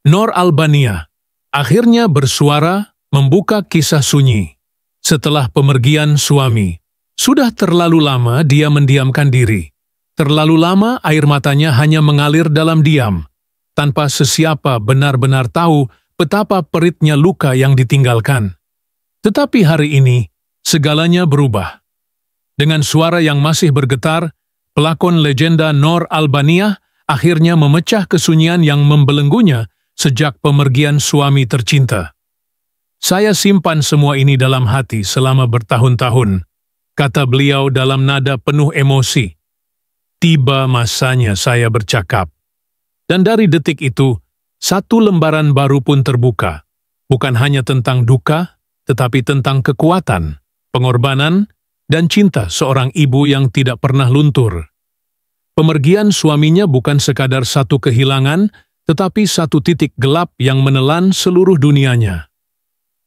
Nor Albania akhirnya bersuara membuka kisah sunyi. Setelah pemergian suami, sudah terlalu lama dia mendiamkan diri. Terlalu lama air matanya hanya mengalir dalam diam, tanpa sesiapa benar-benar tahu betapa peritnya luka yang ditinggalkan. Tetapi hari ini, segalanya berubah. Dengan suara yang masih bergetar, pelakon legenda Nor Albania akhirnya memecah kesunyian yang membelenggunya sejak pemergian suami tercinta. "Saya simpan semua ini dalam hati selama bertahun-tahun," kata beliau dalam nada penuh emosi. "Tiba masanya saya bercakap." Dan dari detik itu, satu lembaran baru pun terbuka. Bukan hanya tentang duka, tetapi tentang kekuatan, pengorbanan, dan cinta seorang ibu yang tidak pernah luntur. Pemergian suaminya bukan sekadar satu kehilangan, tetapi satu titik gelap yang menelan seluruh dunianya.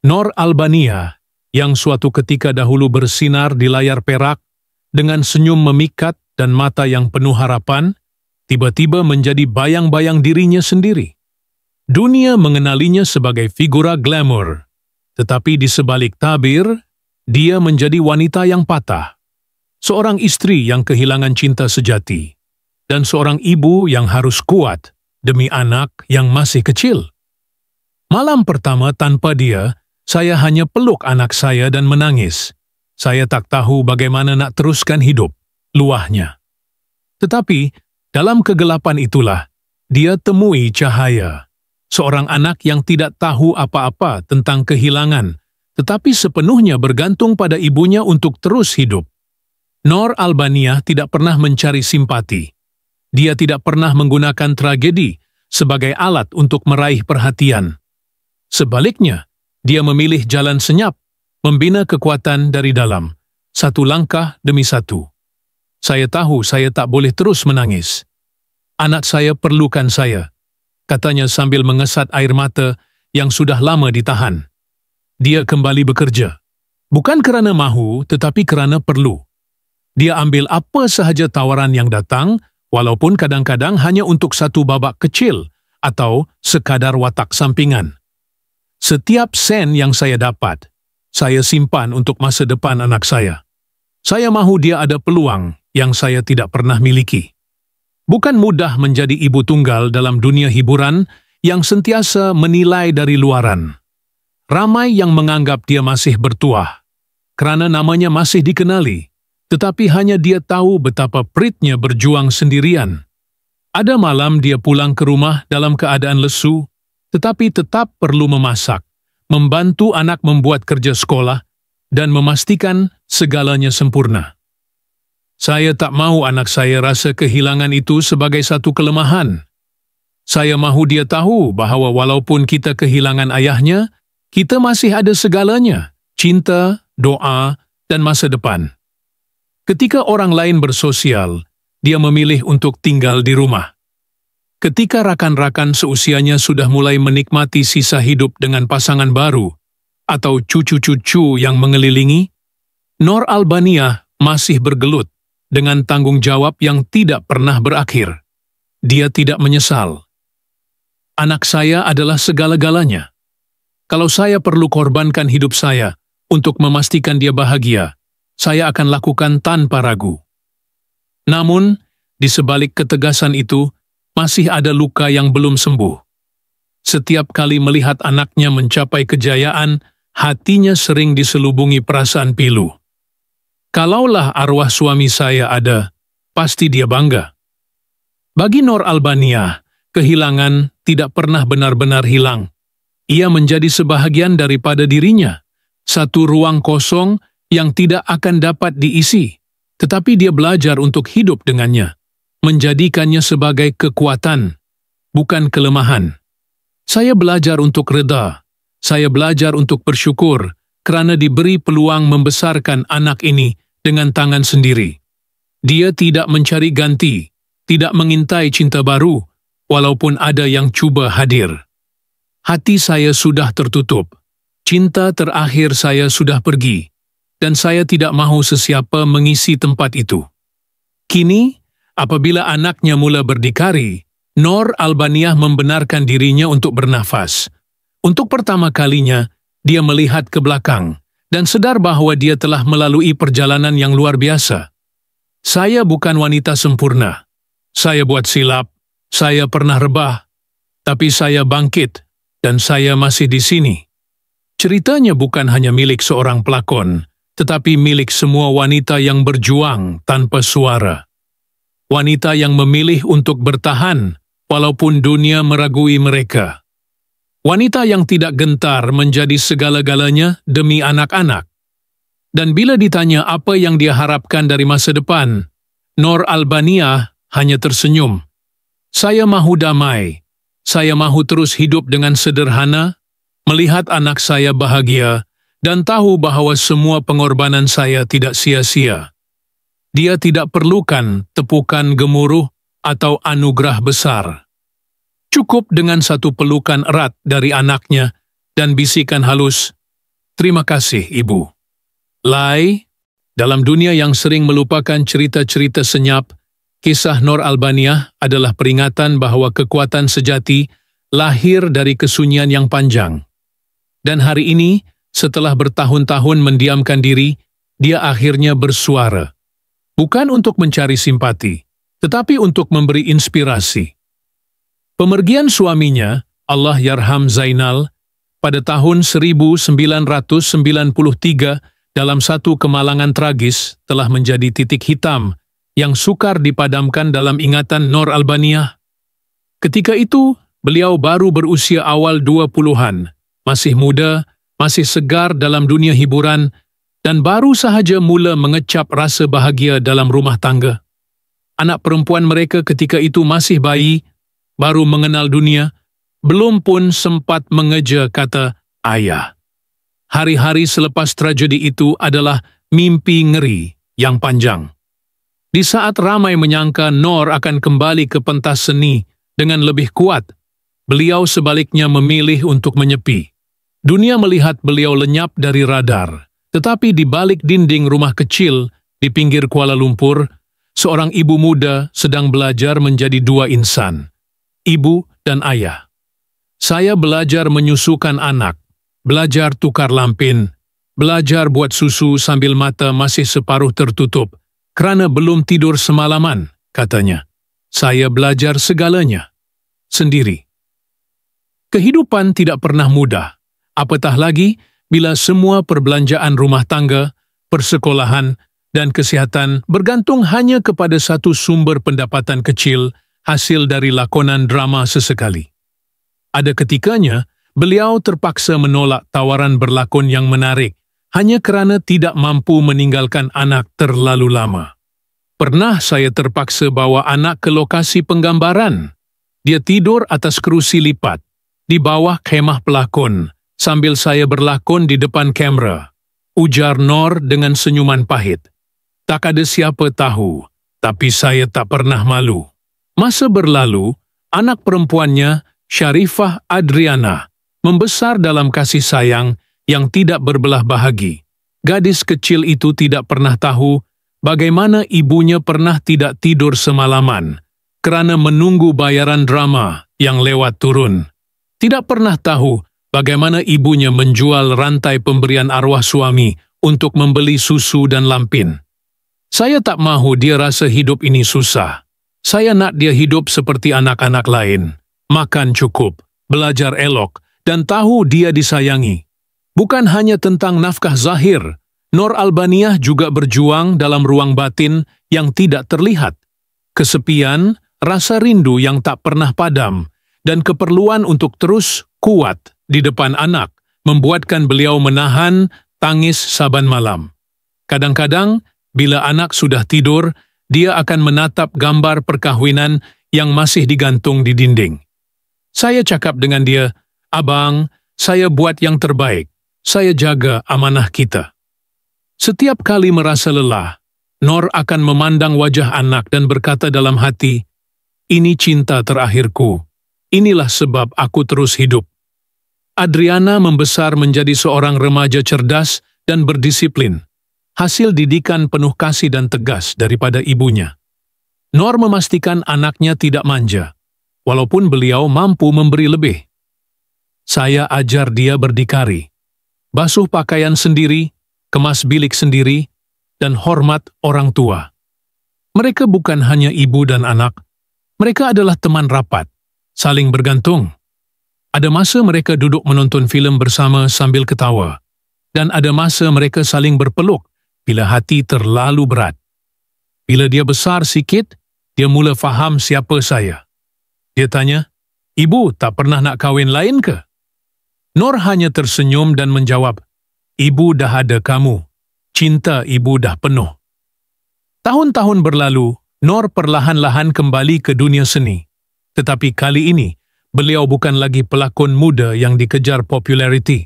Nor Albania, yang suatu ketika dahulu bersinar di layar perak, dengan senyum memikat dan mata yang penuh harapan, tiba-tiba menjadi bayang-bayang dirinya sendiri. Dunia mengenalinya sebagai figura glamour, tetapi di sebalik tabir, dia menjadi wanita yang patah. Seorang istri yang kehilangan cinta sejati, dan seorang ibu yang harus kuat demi anak yang masih kecil. Malam pertama tanpa dia, saya hanya peluk anak saya dan menangis. Saya tak tahu bagaimana nak teruskan hidup, luahnya. Tetapi, dalam kegelapan itulah, dia temui cahaya. Seorang anak yang tidak tahu apa-apa tentang kehilangan, tetapi sepenuhnya bergantung pada ibunya untuk terus hidup. Nor Albania tidak pernah mencari simpati. Dia tidak pernah menggunakan tragedi sebagai alat untuk meraih perhatian. Sebaliknya, dia memilih jalan senyap, membina kekuatan dari dalam, satu langkah demi satu. "Saya tahu saya tak boleh terus menangis. Anak saya perlukan saya," katanya sambil mengesat air mata yang sudah lama ditahan. Dia kembali bekerja. Bukan kerana mahu, tetapi kerana perlu. Dia ambil apa sahaja tawaran yang datang, walaupun kadang-kadang hanya untuk satu babak kecil atau sekadar watak sampingan. "Setiap sen yang saya dapat, saya simpan untuk masa depan anak saya. Saya mahu dia ada peluang yang saya tidak pernah miliki." Bukan mudah menjadi ibu tunggal dalam dunia hiburan yang sentiasa menilai dari luaran. Ramai yang menganggap dia masih bertuah, kerana namanya masih dikenali, tetapi hanya dia tahu betapa peritnya berjuang sendirian. Ada malam dia pulang ke rumah dalam keadaan lesu, tetapi tetap perlu memasak, membantu anak membuat kerja sekolah, dan memastikan segalanya sempurna. "Saya tak mahu anak saya rasa kehilangan itu sebagai satu kelemahan. Saya mahu dia tahu bahawa walaupun kita kehilangan ayahnya, kita masih ada segalanya, cinta, doa, dan masa depan." Ketika orang lain bersosial, dia memilih untuk tinggal di rumah. Ketika rakan-rakan seusianya sudah mulai menikmati sisa hidup dengan pasangan baru atau cucu-cucu yang mengelilingi, Nor Albania masih bergelut dengan tanggung jawab yang tidak pernah berakhir. Dia tidak menyesal. "Anak saya adalah segala-galanya. Kalau saya perlu korbankan hidup saya untuk memastikan dia bahagia, saya akan lakukan tanpa ragu." Namun, di sebalik ketegasan itu, masih ada luka yang belum sembuh. Setiap kali melihat anaknya mencapai kejayaan, hatinya sering diselubungi perasaan pilu. "Kalaulah arwah suami saya ada, pasti dia bangga." Bagi Nor Albania, kehilangan tidak pernah benar-benar hilang. Ia menjadi sebahagian daripada dirinya, satu ruang kosong yang tidak akan dapat diisi, tetapi dia belajar untuk hidup dengannya, menjadikannya sebagai kekuatan, bukan kelemahan. "Saya belajar untuk reda, saya belajar untuk bersyukur kerana diberi peluang membesarkan anak ini dengan tangan sendiri. Dia tidak mencari ganti, tidak mengintai cinta baru, walaupun ada yang cuba hadir. Hati saya sudah tertutup, cinta terakhir saya sudah pergi, dan saya tidak mahu sesiapa mengisi tempat itu. Kini, apabila anaknya mula berdikari, Nur Albaniah membenarkan dirinya untuk bernafas. Untuk pertama kalinya, dia melihat ke belakang dan sadar bahwa dia telah melalui perjalanan yang luar biasa. Saya bukan wanita sempurna. Saya buat silap, saya pernah rebah, tapi saya bangkit dan saya masih di sini. Ceritanya bukan hanya milik seorang pelakon, tetapi milik semua wanita yang berjuang tanpa suara. Wanita yang memilih untuk bertahan walaupun dunia meragui mereka. Wanita yang tidak gentar menjadi segala-galanya demi anak-anak. Dan bila ditanya apa yang dia harapkan dari masa depan, Nur Albaniah hanya tersenyum. Saya mahu damai. Saya mahu terus hidup dengan sederhana, melihat anak saya bahagia, dan tahu bahwa semua pengorbanan saya tidak sia-sia. Dia tidak perlukan tepukan gemuruh atau anugerah besar. Cukup dengan satu pelukan erat dari anaknya dan bisikan halus, "Terima kasih, Ibu." Lai, dalam dunia yang sering melupakan cerita-cerita senyap, kisah Nur Albaniah adalah peringatan bahwa kekuatan sejati lahir dari kesunyian yang panjang. Dan hari ini, setelah bertahun-tahun mendiamkan diri, dia akhirnya bersuara. Bukan untuk mencari simpati, tetapi untuk memberi inspirasi. Pemergian suaminya, Allah Yarham Zainal, pada tahun 1993 dalam satu kemalangan tragis telah menjadi titik hitam yang sukar dipadamkan dalam ingatan Nur Albaniah. Ketika itu, beliau baru berusia awal 20-an, masih muda, masih segar dalam dunia hiburan, dan baru sahaja mula mengecap rasa bahagia dalam rumah tangga. Anak perempuan mereka ketika itu masih bayi, baru mengenal dunia, belum pun sempat mengeja kata ayah. Hari-hari selepas tragedi itu adalah mimpi ngeri yang panjang. Di saat ramai menyangka Nur akan kembali ke pentas seni dengan lebih kuat, beliau sebaliknya memilih untuk menyepi. Dunia melihat beliau lenyap dari radar, tetapi di balik dinding rumah kecil di pinggir Kuala Lumpur, seorang ibu muda sedang belajar menjadi dua insan, ibu dan ayah. Saya belajar menyusukan anak, belajar tukar lampin, belajar buat susu sambil mata masih separuh tertutup, kerana belum tidur semalaman, katanya. Saya belajar segalanya, sendiri. Kehidupan tidak pernah mudah, apatah lagi bila semua perbelanjaan rumah tangga, persekolahan, dan kesihatan bergantung hanya kepada satu sumber pendapatan kecil hasil dari lakonan drama sesekali. Ada ketikanya, beliau terpaksa menolak tawaran berlakon yang menarik hanya kerana tidak mampu meninggalkan anak terlalu lama. Pernah saya terpaksa bawa anak ke lokasi penggambaran. Dia tidur atas kerusi lipat, di bawah khemah pelakon, sambil saya berlakon di depan kamera, ujar Nur dengan senyuman pahit. Tak ada siapa tahu, tapi saya tak pernah malu. Masa berlalu, anak perempuannya, Sharifah Adriana, membesar dalam kasih sayang yang tidak berbelah bahagi. Gadis kecil itu tidak pernah tahu bagaimana ibunya pernah tidak tidur semalaman kerana menunggu bayaran drama yang lewat turun. Tidak pernah tahu bagaimana ibunya menjual rantai pemberian arwah suami untuk membeli susu dan lampin. Saya tak mahu dia rasa hidup ini susah. Saya nak dia hidup seperti anak-anak lain. Makan cukup, belajar elok, dan tahu dia disayangi. Bukan hanya tentang nafkah zahir, Nur Albaniah juga berjuang dalam ruang batin yang tidak terlihat. Kesepian, rasa rindu yang tak pernah padam, dan keperluan untuk terus kuat di depan anak membuatkan beliau menahan tangis saban malam. Kadang-kadang, bila anak sudah tidur, dia akan menatap gambar perkahwinan yang masih digantung di dinding. Saya cakap dengan dia, "Abang, saya buat yang terbaik. Saya jaga amanah kita." Setiap kali merasa lelah, Nur akan memandang wajah anak dan berkata dalam hati, "Ini cinta terakhirku. Inilah sebab aku terus hidup." Adriana membesar menjadi seorang remaja cerdas dan berdisiplin, hasil didikan penuh kasih dan tegas daripada ibunya. Nur memastikan anaknya tidak manja. walaupun beliau mampu memberi lebih. Saya ajar dia berdikari, basuh pakaian sendiri, kemas bilik sendiri, dan hormat orang tua. Mereka bukan hanya ibu dan anak, mereka adalah teman rapat, saling bergantung. Ada masa mereka duduk menonton filem bersama sambil ketawa, dan ada masa mereka saling berpeluk bila hati terlalu berat. Bila dia besar sikit, dia mula faham siapa saya. Dia tanya, "Ibu tak pernah nak kahwin lain ke?" Nor hanya tersenyum dan menjawab, "Ibu dah ada kamu. Cinta ibu dah penuh." Tahun-tahun berlalu, Nor perlahan-lahan kembali ke dunia seni. Tetapi kali ini, beliau bukan lagi pelakon muda yang dikejar populariti.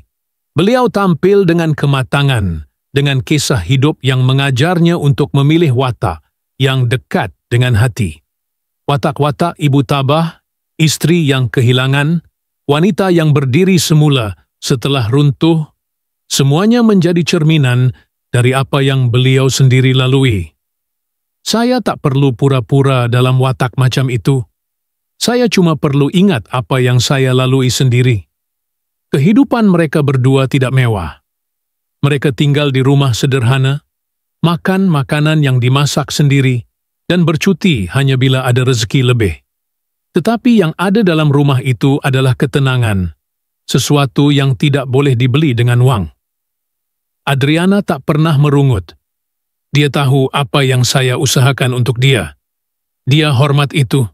Beliau tampil dengan kematangan, dengan kisah hidup yang mengajarnya untuk memilih watak yang dekat dengan hati. Watak-watak ibu tabah, isteri yang kehilangan, wanita yang berdiri semula setelah runtuh, semuanya menjadi cerminan dari apa yang beliau sendiri lalui. Saya tak perlu pura-pura dalam watak macam itu. Saya cuma perlu ingat apa yang saya lalui sendiri. Kehidupan mereka berdua tidak mewah. Mereka tinggal di rumah sederhana, makan makanan yang dimasak sendiri, dan bercuti hanya bila ada rezeki lebih. Tetapi yang ada dalam rumah itu adalah ketenangan, sesuatu yang tidak boleh dibeli dengan wang. Adriana tak pernah merungut. Dia tahu apa yang saya usahakan untuk dia. Dia hormat itu.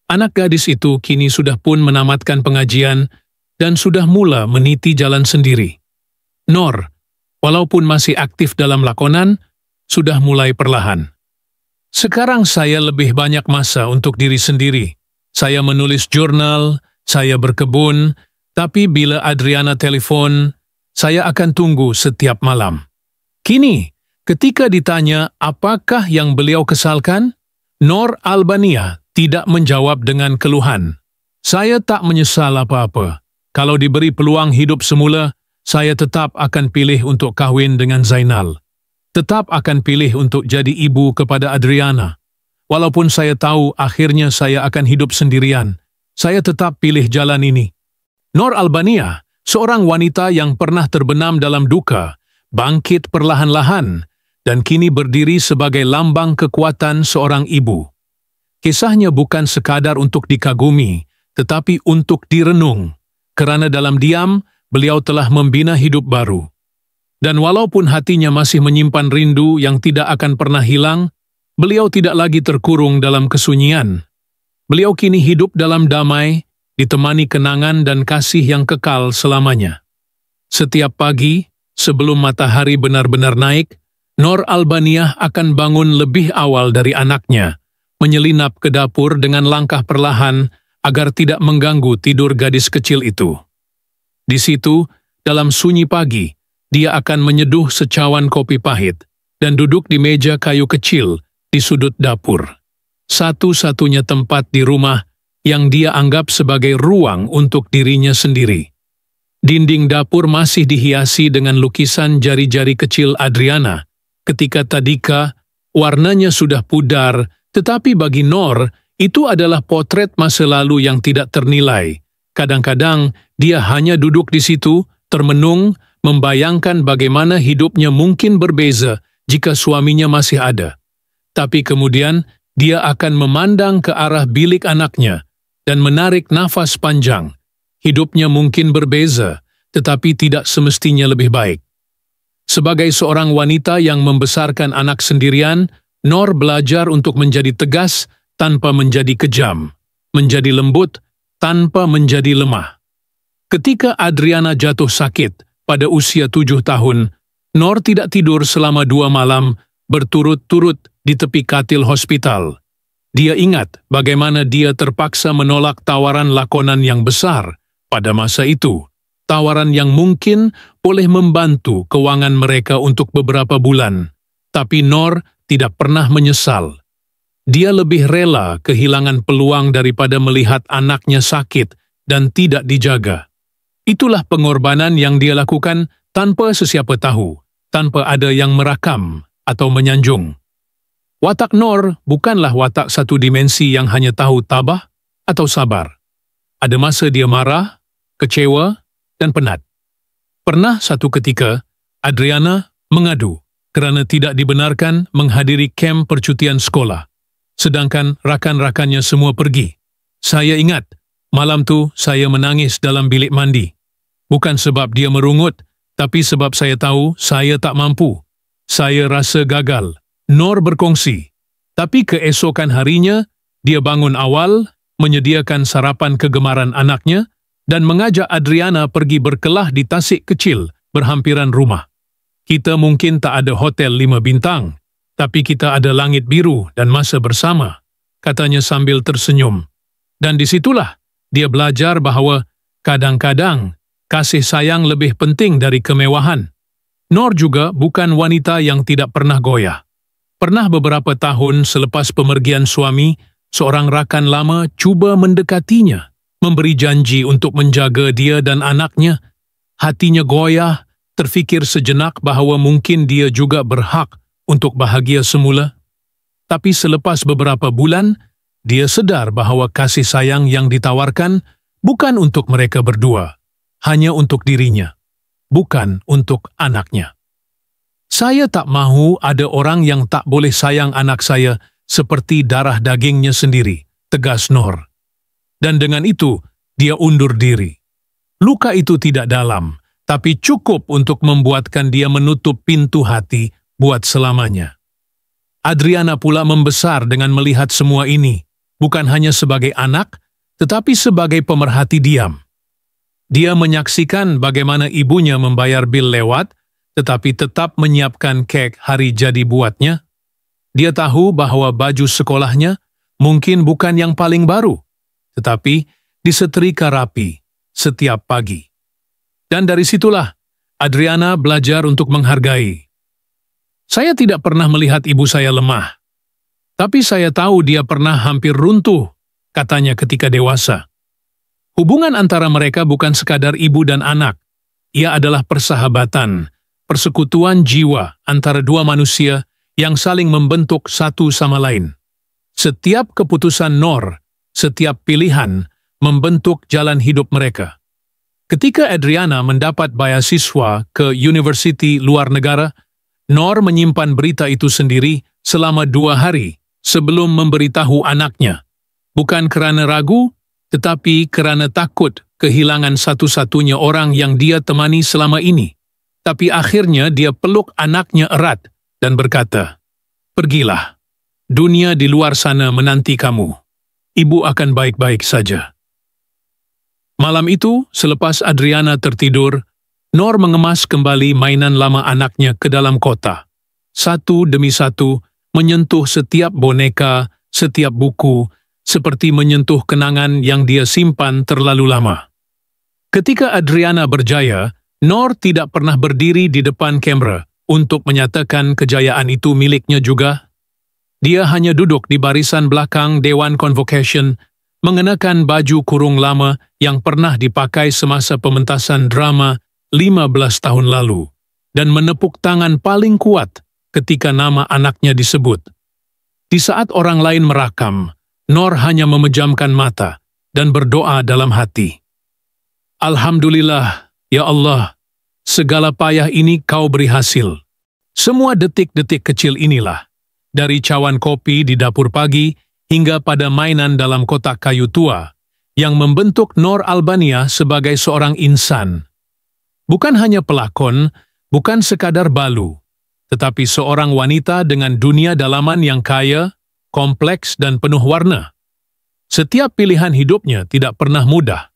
Anak gadis itu kini sudah pun menamatkan pengajian dan sudah mula meniti jalan sendiri. Nor, walaupun masih aktif dalam lakonan, sudah mulai perlahan. Sekarang saya lebih banyak masa untuk diri sendiri. Saya menulis jurnal, saya berkebun, tapi bila Adriana telefon, saya akan tunggu setiap malam. Kini, ketika ditanya apakah yang beliau kesalkan, Nor Albania tidak menjawab dengan keluhan. Saya tak menyesal apa-apa. Kalau diberi peluang hidup semula, saya tetap akan pilih untuk kahwin dengan Zainal. Tetap akan pilih untuk jadi ibu kepada Adriana. Walaupun saya tahu akhirnya saya akan hidup sendirian, saya tetap pilih jalan ini. Nor Albania, seorang wanita yang pernah terbenam dalam duka, bangkit perlahan-lahan, dan kini berdiri sebagai lambang kekuatan seorang ibu. Kisahnya bukan sekadar untuk dikagumi, tetapi untuk direnung, kerana dalam diam, beliau telah membina hidup baru. Dan walaupun hatinya masih menyimpan rindu yang tidak akan pernah hilang, beliau tidak lagi terkurung dalam kesunyian. Beliau kini hidup dalam damai, ditemani kenangan dan kasih yang kekal selamanya. Setiap pagi, sebelum matahari benar-benar naik, Nor Albania akan bangun lebih awal dari anaknya, menyelinap ke dapur dengan langkah perlahan agar tidak mengganggu tidur gadis kecil itu. Di situ, dalam sunyi pagi, dia akan menyeduh secawan kopi pahit dan duduk di meja kayu kecil di sudut dapur. Satu-satunya tempat di rumah yang dia anggap sebagai ruang untuk dirinya sendiri. Dinding dapur masih dihiasi dengan lukisan jari-jari kecil Adriana. Ketika tadika, warnanya sudah pudar, tetapi bagi Nor, itu adalah potret masa lalu yang tidak ternilai. Kadang-kadang, dia hanya duduk di situ, termenung, membayangkan bagaimana hidupnya mungkin berbeza jika suaminya masih ada. Tapi kemudian, dia akan memandang ke arah bilik anaknya dan menarik nafas panjang. Hidupnya mungkin berbeza, tetapi tidak semestinya lebih baik. Sebagai seorang wanita yang membesarkan anak sendirian, Nor belajar untuk menjadi tegas tanpa menjadi kejam, menjadi lembut tanpa menjadi lemah. Ketika Adriana jatuh sakit pada usia 7 tahun, Nor tidak tidur selama 2 malam berturut-turut di tepi katil hospital. Dia ingat bagaimana dia terpaksa menolak tawaran lakonan yang besar pada masa itu. Tawaran yang mungkin boleh membantu keuangan mereka untuk beberapa bulan. Tapi Nor tidak pernah menyesal. Dia lebih rela kehilangan peluang daripada melihat anaknya sakit dan tidak dijaga. Itulah pengorbanan yang dia lakukan tanpa sesiapa tahu, tanpa ada yang merakam atau menyanjung. Watak Nor bukanlah watak satu dimensi yang hanya tahu tabah, atau sabar. Ada masa dia marah, kecewa, dan penat. Pernah satu ketika, Adriana mengadu kerana tidak dibenarkan menghadiri kem percutian sekolah, sedangkan rakan-rakannya semua pergi. Saya ingat, malam tu saya menangis dalam bilik mandi. Bukan sebab dia merungut, tapi sebab saya tahu saya tak mampu. Saya rasa gagal. Nor berkongsi. Tapi keesokan harinya, dia bangun awal, menyediakan sarapan kegemaran anaknya, dan mengajak Adriana pergi berkelah di tasik kecil berhampiran rumah. Kita mungkin tak ada hotel 5 bintang, tapi kita ada langit biru dan masa bersama, katanya sambil tersenyum. Dan disitulah dia belajar bahawa kadang-kadang kasih sayang lebih penting dari kemewahan. Nor juga bukan wanita yang tidak pernah goyah. Pernah beberapa tahun selepas pemergian suami, seorang rakan lama cuba mendekatinya, memberi janji untuk menjaga dia dan anaknya. Hatinya goyah, terfikir sejenak bahawa mungkin dia juga berhak untuk bahagia semula. Tapi selepas beberapa bulan, dia sedar bahawa kasih sayang yang ditawarkan bukan untuk mereka berdua, hanya untuk dirinya, bukan untuk anaknya. Saya tak mahu ada orang yang tak boleh sayang anak saya seperti darah dagingnya sendiri, tegas Nor. Dan dengan itu, dia undur diri. Luka itu tidak dalam, tapi cukup untuk membuatkan dia menutup pintu hati buat selamanya. Adriana pula membesar dengan melihat semua ini, bukan hanya sebagai anak, tetapi sebagai pemerhati diam. Dia menyaksikan bagaimana ibunya membayar bil lewat, tetapi tetap menyiapkan kek hari jadi buatnya. Dia tahu bahawa baju sekolahnya mungkin bukan yang paling baru, tetapi disetrika rapi setiap pagi. Dan dari situlah, Adriana belajar untuk menghargai. Saya tidak pernah melihat ibu saya lemah. Tapi saya tahu dia pernah hampir runtuh, katanya ketika dewasa. Hubungan antara mereka bukan sekadar ibu dan anak. Ia adalah persahabatan, persekutuan jiwa antara dua manusia yang saling membentuk satu sama lain. Setiap keputusan Nor, setiap pilihan, membentuk jalan hidup mereka. Ketika Adriana mendapat beasiswa ke universiti luar negara, Nor menyimpan berita itu sendiri selama 2 hari sebelum memberitahu anaknya. Bukan kerana ragu, tetapi kerana takut kehilangan satu-satunya orang yang dia temani selama ini. Tapi akhirnya dia peluk anaknya erat dan berkata, "Pergilah, dunia di luar sana menanti kamu. Ibu akan baik-baik saja." Malam itu, selepas Adriana tertidur, Nor mengemas kembali mainan lama anaknya ke dalam kotak. Satu demi satu, menyentuh setiap boneka, setiap buku, seperti menyentuh kenangan yang dia simpan terlalu lama. Ketika Adriana berjaya, Nor tidak pernah berdiri di depan kamera untuk menyatakan kejayaan itu miliknya juga. Dia hanya duduk di barisan belakang Dewan Convocation, mengenakan baju kurung lama yang pernah dipakai semasa pementasan drama 15 tahun lalu, dan menepuk tangan paling kuat ketika nama anaknya disebut. Di saat orang lain merakam, Nor hanya memejamkan mata dan berdoa dalam hati. "Alhamdulillah, ya Allah, segala payah ini kau beri hasil. Semua detik-detik kecil inilah, dari cawan kopi di dapur pagi hingga pada mainan dalam kotak kayu tua, yang membentuk Nor Albania sebagai seorang insan. Bukan hanya pelakon, bukan sekadar balu, tetapi seorang wanita dengan dunia dalaman yang kaya, kompleks dan penuh warna. Setiap pilihan hidupnya tidak pernah mudah,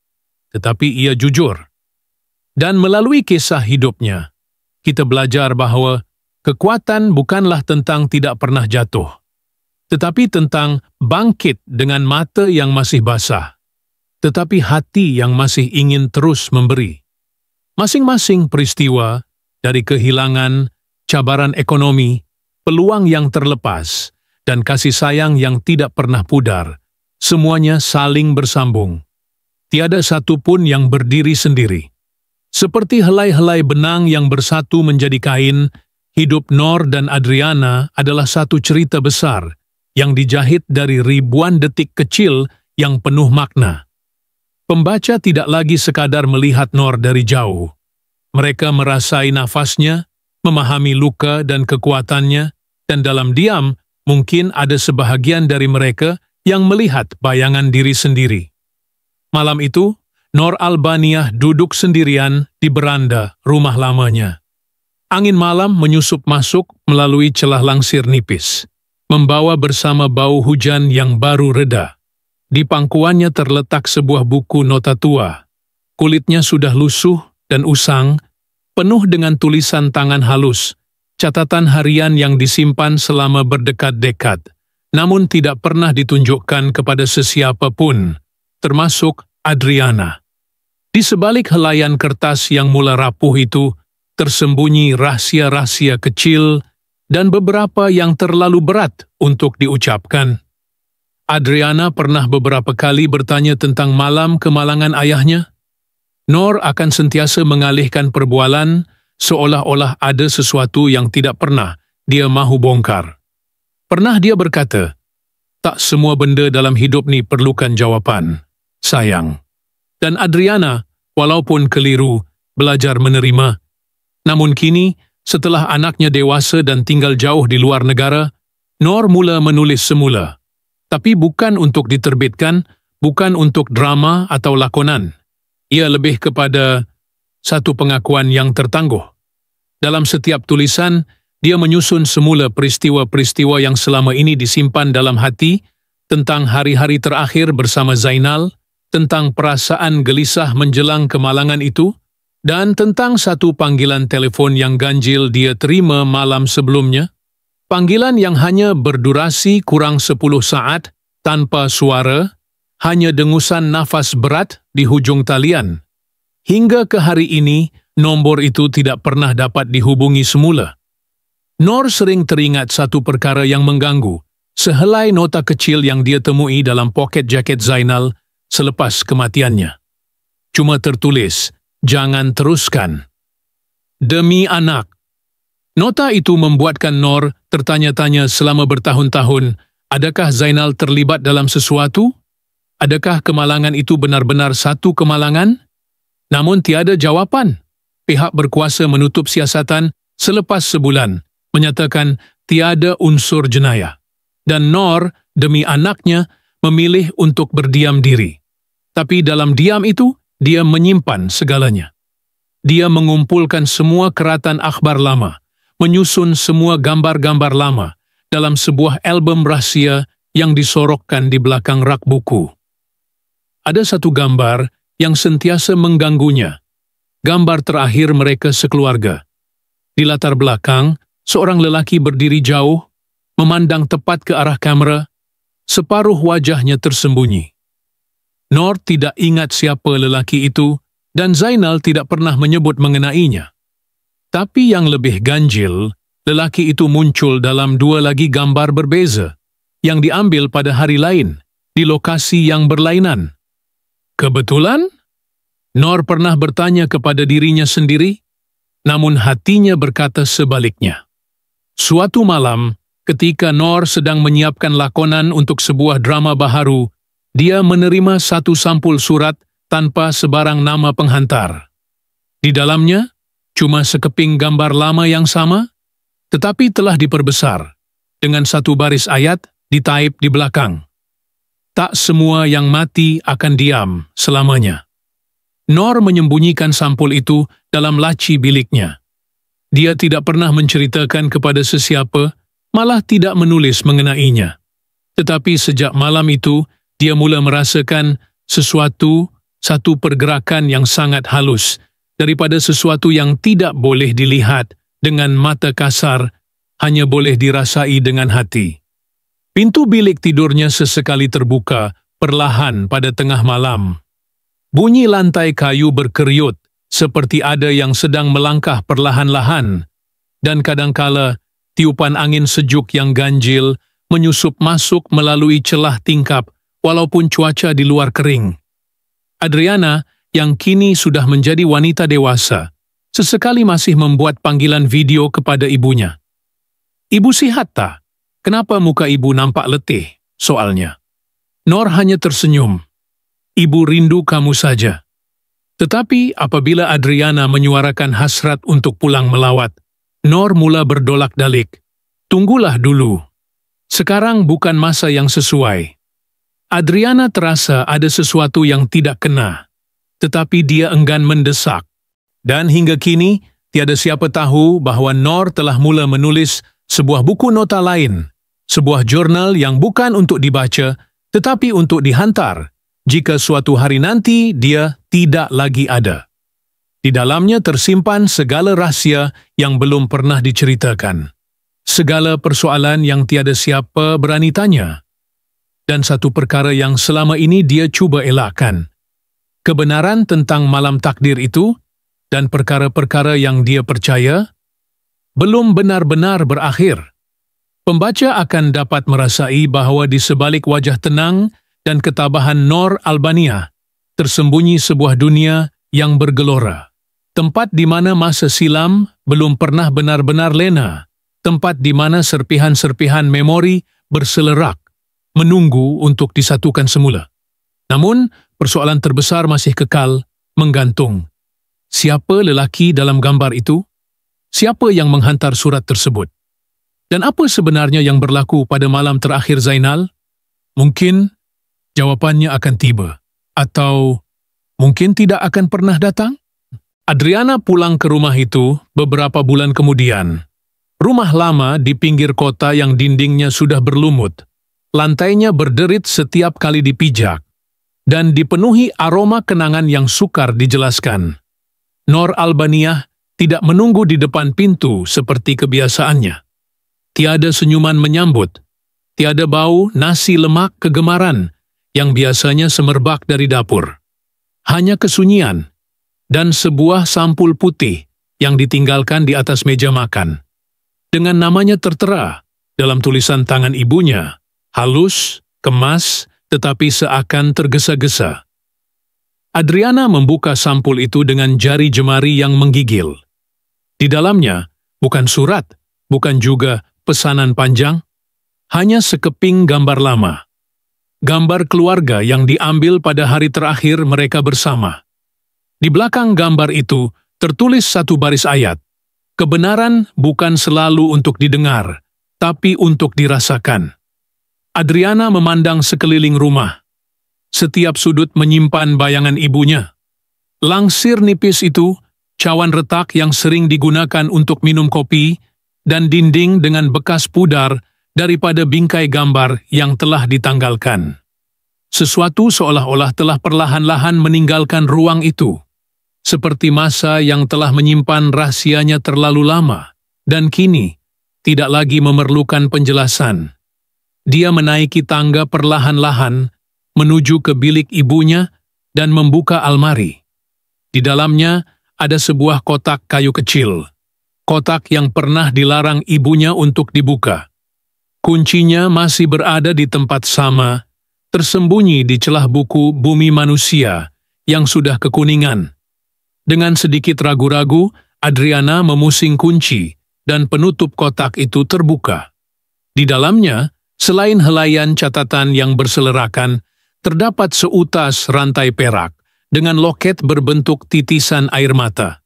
tetapi ia jujur. Dan melalui kisah hidupnya, kita belajar bahawa kekuatan bukanlah tentang tidak pernah jatuh, tetapi tentang bangkit dengan mata yang masih basah, tetapi hati yang masih ingin terus memberi. Masing-masing peristiwa, dari kehilangan, cabaran ekonomi, peluang yang terlepas, dan kasih sayang yang tidak pernah pudar, semuanya saling bersambung. Tiada satu pun yang berdiri sendiri. Seperti helai-helai benang yang bersatu menjadi kain, hidup Nor dan Adriana adalah satu cerita besar yang dijahit dari ribuan detik kecil yang penuh makna. Pembaca tidak lagi sekadar melihat Noor dari jauh. Mereka merasai nafasnya, memahami luka dan kekuatannya, dan dalam diam mungkin ada sebahagian dari mereka yang melihat bayangan diri sendiri. Malam itu, Noor Albaniyah duduk sendirian di beranda rumah lamanya. Angin malam menyusup masuk melalui celah langsir nipis, membawa bersama bau hujan yang baru reda. Di pangkuannya terletak sebuah buku nota tua. Kulitnya sudah lusuh dan usang, penuh dengan tulisan tangan halus, catatan harian yang disimpan selama berdekad-dekad, namun tidak pernah ditunjukkan kepada sesiapa pun, termasuk Adriana. Di sebalik helaian kertas yang mula rapuh itu, tersembunyi rahasia-rahasia kecil dan beberapa yang terlalu berat untuk diucapkan. Adriana pernah beberapa kali bertanya tentang malam kemalangan ayahnya. Noor akan sentiasa mengalihkan perbualan seolah-olah ada sesuatu yang tidak pernah dia mahu bongkar. Pernah dia berkata, "Tak semua benda dalam hidup ni perlukan jawapan, sayang." Dan Adriana, walaupun keliru, belajar menerima. Namun kini, setelah anaknya dewasa dan tinggal jauh di luar negara, Noor mula menulis semula. Tapi bukan untuk diterbitkan, bukan untuk drama atau lakonan. Ia lebih kepada satu pengakuan yang tertangguh. Dalam setiap tulisan, dia menyusun semula peristiwa-peristiwa yang selama ini disimpan dalam hati, tentang hari-hari terakhir bersama Zainal, tentang perasaan gelisah menjelang kemalangan itu, dan tentang satu panggilan telefon yang ganjil dia terima malam sebelumnya, panggilan yang hanya berdurasi kurang 10 saat, tanpa suara, hanya dengusan nafas berat di hujung talian. Hingga ke hari ini, nombor itu tidak pernah dapat dihubungi semula. Noor sering teringat satu perkara yang mengganggu, sehelai nota kecil yang dia temui dalam poket jaket Zainal selepas kematiannya. Cuma tertulis, "Jangan teruskan. Demi anak." Nota itu membuatkan Noor tertanya-tanya selama bertahun-tahun, adakah Zainal terlibat dalam sesuatu? Adakah kemalangan itu benar-benar satu kemalangan? Namun tiada jawapan. Pihak berkuasa menutup siasatan selepas sebulan, menyatakan tiada unsur jenayah. Dan Noor, demi anaknya, memilih untuk berdiam diri. Tapi dalam diam itu, dia menyimpan segalanya. Dia mengumpulkan semua keratan akhbar lama, menyusun semua gambar-gambar lama dalam sebuah album rahasia yang disorokkan di belakang rak buku. Ada satu gambar yang sentiasa mengganggunya. Gambar terakhir mereka sekeluarga. Di latar belakang, seorang lelaki berdiri jauh, memandang tepat ke arah kamera, separuh wajahnya tersembunyi. Noor tidak ingat siapa lelaki itu, dan Zainal tidak pernah menyebut mengenainya. Tapi yang lebih ganjil, lelaki itu muncul dalam dua lagi gambar berbeza, yang diambil pada hari lain, di lokasi yang berlainan. Kebetulan? Noor pernah bertanya kepada dirinya sendiri, namun hatinya berkata sebaliknya. Suatu malam, ketika Noor sedang menyiapkan lakonan untuk sebuah drama baharu, dia menerima satu sampul surat tanpa sebarang nama penghantar. Di dalamnya, cuma sekeping gambar lama yang sama, tetapi telah diperbesar, dengan satu baris ayat ditaip di belakang. Tak semua yang mati akan diam selamanya. Noor menyembunyikan sampul itu dalam laci biliknya. Dia tidak pernah menceritakan kepada sesiapa, malah tidak menulis mengenainya. Tetapi sejak malam itu, dia mula merasakan satu pergerakan yang sangat halus, daripada sesuatu yang tidak boleh dilihat dengan mata kasar, hanya boleh dirasai dengan hati. Pintu bilik tidurnya sesekali terbuka, perlahan pada tengah malam. Bunyi lantai kayu berkeriut, seperti ada yang sedang melangkah perlahan-lahan, dan kadangkala tiupan angin sejuk yang ganjil menyusup masuk melalui celah tingkap, walaupun cuaca di luar kering. Adriana, yang kini sudah menjadi wanita dewasa, sesekali masih membuat panggilan video kepada ibunya. "Ibu sihat tak? Kenapa muka ibu nampak letih?" soalnya. Nor hanya tersenyum. Ibu rindu kamu saja. Tetapi apabila Adriana menyuarakan hasrat untuk pulang melawat, Nor mula berdolak-dalik. Tunggulah dulu. Sekarang bukan masa yang sesuai. Adriana terasa ada sesuatu yang tidak kena, tetapi dia enggan mendesak. Dan hingga kini, tiada siapa tahu bahwa Nor telah mula menulis sebuah buku nota lain, sebuah jurnal yang bukan untuk dibaca, tetapi untuk dihantar, jika suatu hari nanti dia tidak lagi ada. Di dalamnya tersimpan segala rahsia yang belum pernah diceritakan, segala persoalan yang tiada siapa berani tanya, dan satu perkara yang selama ini dia cuba elakkan, kebenaran tentang malam takdir itu dan perkara-perkara yang dia percaya belum benar-benar berakhir. Pembaca akan dapat merasai bahawa di sebalik wajah tenang dan ketabahan Nor Albania tersembunyi sebuah dunia yang bergelora. Tempat di mana masa silam belum pernah benar-benar lena. Tempat di mana serpihan-serpihan memori berselerak, menunggu untuk disatukan semula. Namun, persoalan terbesar masih kekal, menggantung. Siapa lelaki dalam gambar itu? Siapa yang menghantar surat tersebut? Dan apa sebenarnya yang berlaku pada malam terakhir Zainal? Mungkin jawapannya akan tiba. Atau mungkin tidak akan pernah datang? Adriana pulang ke rumah itu beberapa bulan kemudian. Rumah lama di pinggir kota yang dindingnya sudah berlumut. Lantainya berderit setiap kali dipijak. Dan dipenuhi aroma kenangan yang sukar dijelaskan. Nor Albania tidak menunggu di depan pintu seperti kebiasaannya. Tiada senyuman menyambut, tiada bau nasi lemak kegemaran yang biasanya semerbak dari dapur. Hanya kesunyian dan sebuah sampul putih yang ditinggalkan di atas meja makan. Dengan namanya tertera dalam tulisan tangan ibunya, halus, kemas, tetapi seakan tergesa-gesa. Adriana membuka sampul itu dengan jari jemari yang menggigil. Di dalamnya, bukan surat, bukan juga pesanan panjang, hanya sekeping gambar lama. Gambar keluarga yang diambil pada hari terakhir mereka bersama. Di belakang gambar itu tertulis satu baris ayat. Kebenaran bukan selalu untuk didengar, tapi untuk dirasakan. Adriana memandang sekeliling rumah. Setiap sudut menyimpan bayangan ibunya. Langsir nipis itu, cawan retak yang sering digunakan untuk minum kopi, dan dinding dengan bekas pudar daripada bingkai gambar yang telah ditanggalkan. Sesuatu seolah-olah telah perlahan-lahan meninggalkan ruang itu, seperti masa yang telah menyimpan rahasianya terlalu lama, dan kini tidak lagi memerlukan penjelasan. Dia menaiki tangga perlahan-lahan menuju ke bilik ibunya dan membuka almari. Di dalamnya ada sebuah kotak kayu kecil, kotak yang pernah dilarang ibunya untuk dibuka. Kuncinya masih berada di tempat sama, tersembunyi di celah buku Bumi Manusia yang sudah kekuningan. Dengan sedikit ragu-ragu, Adriana memusing kunci dan penutup kotak itu terbuka. Di dalamnya, selain helaian catatan yang berselerakan, terdapat seutas rantai perak dengan loket berbentuk titisan air mata.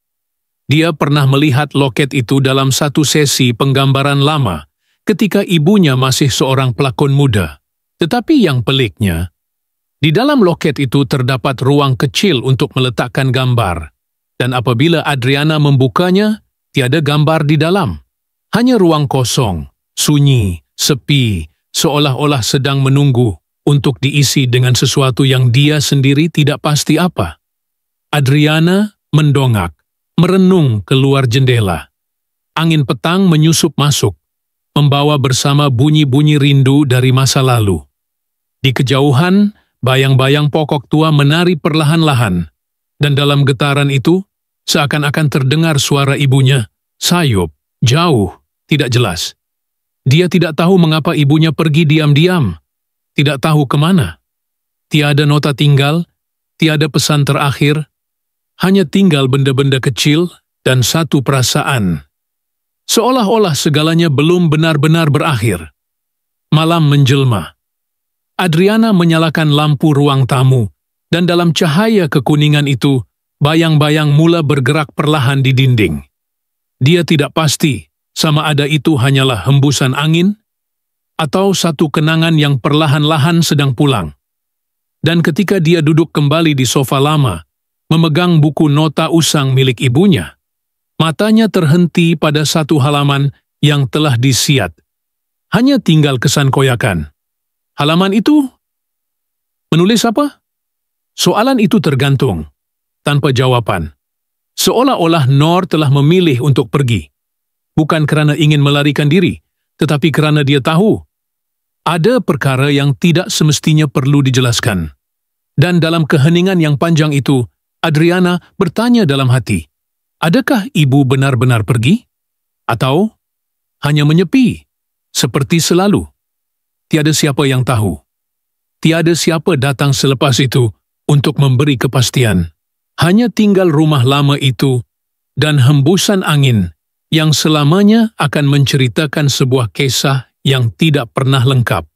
Dia pernah melihat loket itu dalam satu sesi penggambaran lama ketika ibunya masih seorang pelakon muda. Tetapi yang peliknya, di dalam loket itu terdapat ruang kecil untuk meletakkan gambar. Dan apabila Adriana membukanya, tiada gambar di dalam. Hanya ruang kosong, sunyi, sepi, seolah-olah sedang menunggu untuk diisi dengan sesuatu yang dia sendiri tidak pasti apa. Adriana mendongak, merenung keluar jendela. Angin petang menyusup masuk, membawa bersama bunyi-bunyi rindu dari masa lalu. Di kejauhan, bayang-bayang pokok tua menari perlahan-lahan, dan dalam getaran itu, seakan-akan terdengar suara ibunya, sayup, jauh, tidak jelas. Dia tidak tahu mengapa ibunya pergi diam-diam, tidak tahu kemana. Tiada nota tinggal, tiada pesan terakhir, hanya tinggal benda-benda kecil dan satu perasaan. Seolah-olah segalanya belum benar-benar berakhir. Malam menjelma. Adriana menyalakan lampu ruang tamu, dan dalam cahaya kekuningan itu, bayang-bayang mula bergerak perlahan di dinding. Dia tidak pasti sama ada itu hanyalah hembusan angin atau satu kenangan yang perlahan-lahan sedang pulang. Dan ketika dia duduk kembali di sofa lama, memegang buku nota usang milik ibunya, matanya terhenti pada satu halaman yang telah disiat. Hanya tinggal kesan koyakan. Halaman itu menulis apa? Soalan itu tergantung, tanpa jawaban. Seolah-olah Noor telah memilih untuk pergi. Bukan kerana ingin melarikan diri, tetapi kerana dia tahu ada perkara yang tidak semestinya perlu dijelaskan. Dan dalam keheningan yang panjang itu, Adriana bertanya dalam hati, adakah ibu benar-benar pergi? Atau hanya menyepi, seperti selalu? Tiada siapa yang tahu. Tiada siapa datang selepas itu untuk memberi kepastian. Hanya tinggal rumah lama itu dan hembusan angin yang selamanya akan menceritakan sebuah kisah yang tidak pernah lengkap.